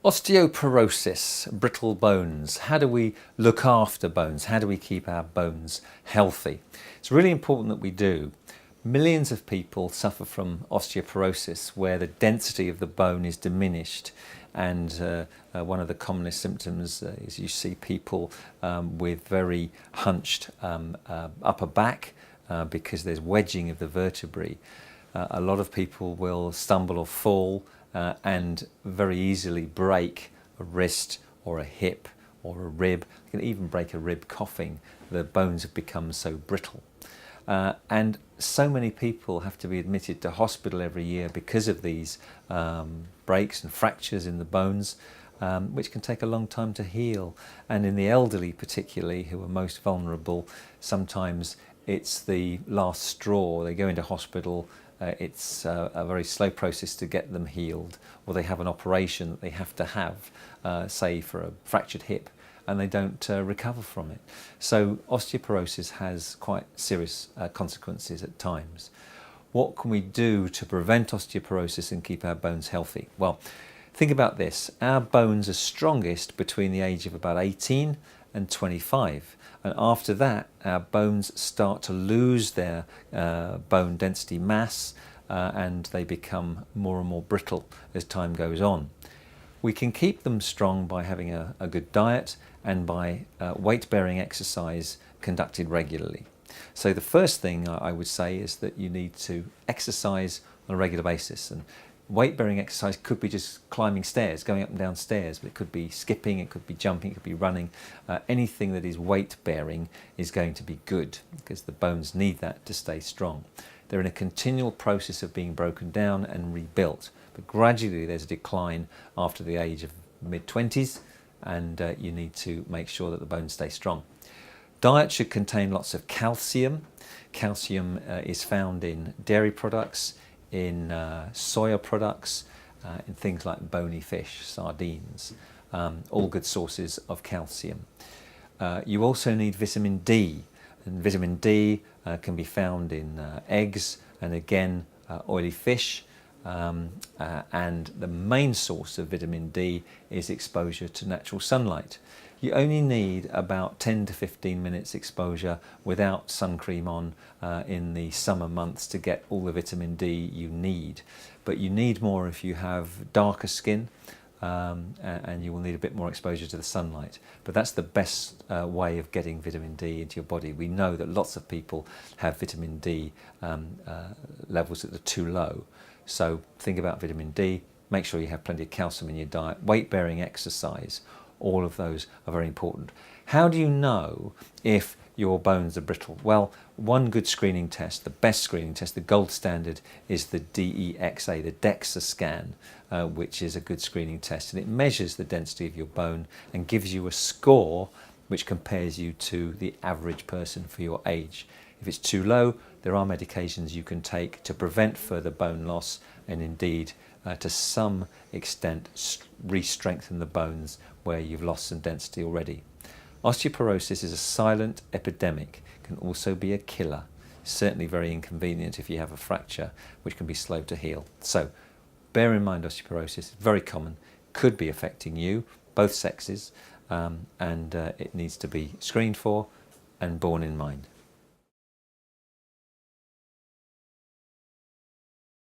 Osteoporosis, brittle bones. How do we look after bones? How do we keep our bones healthy? It's really important that we do. Millions of people suffer from osteoporosis where the density of the bone is diminished, and one of the commonest symptoms is you see people with very hunched upper back because there's wedging of the vertebrae. A lot of people will stumble or fall and very easily break a wrist or a hip or a rib. You can even break a rib coughing. The bones have become so brittle. And so many people have to be admitted to hospital every year because of these breaks and fractures in the bones, which can take a long time to heal. And in the elderly particularly, who are most vulnerable, sometimes it's the last straw. They go into hospital, it's a very slow process to get them healed, or they have an operation that they have to have, say for a fractured hip, and they don't recover from it. So osteoporosis has quite serious consequences at times. What can we do to prevent osteoporosis and keep our bones healthy? Well, think about this. Our bones are strongest between the age of about 18 and 25. And after that, our bones start to lose their bone density mass and they become more and more brittle as time goes on. We can keep them strong by having a good diet and by weight-bearing exercise conducted regularly. So the first thing I would say is that you need to exercise on a regular basis. And weight-bearing exercise could be just climbing stairs, going up and down stairs, but it could be skipping, it could be jumping, it could be running. Anything that is weight-bearing is going to be good because the bones need that to stay strong. They're in a continual process of being broken down and rebuilt, but gradually there's a decline after the age of mid-20s, and you need to make sure that the bones stay strong. Diet should contain lots of calcium. Calcium is found in dairy products, in soya products, in things like bony fish, sardines, all good sources of calcium. You also need vitamin D, and vitamin D can be found in eggs and again oily fish, and the main source of vitamin D is exposure to natural sunlight. You only need about 10 to 15 minutes exposure without sun cream on in the summer months to get all the vitamin D you need. But you need more if you have darker skin, and you will need a bit more exposure to the sunlight. But that's the best way of getting vitamin D into your body. We know that lots of people have vitamin D levels that are too low. So think about vitamin D, make sure you have plenty of calcium in your diet, weight-bearing exercise. All of those are very important. How do you know if your bones are brittle? Well, one good screening test, the best screening test, the gold standard, is the DEXA, the DEXA scan, which is a good screening test. And it measures the density of your bone and gives you a score which compares you to the average person for your age. If it's too low, there are medications you can take to prevent further bone loss and indeed to some extent re-strengthen the bones where you've lost some density already. Osteoporosis is a silent epidemic, can also be a killer, certainly very inconvenient if you have a fracture which can be slow to heal. So bear in mind osteoporosis is very common, could be affecting you, both sexes, and it needs to be screened for and borne in mind.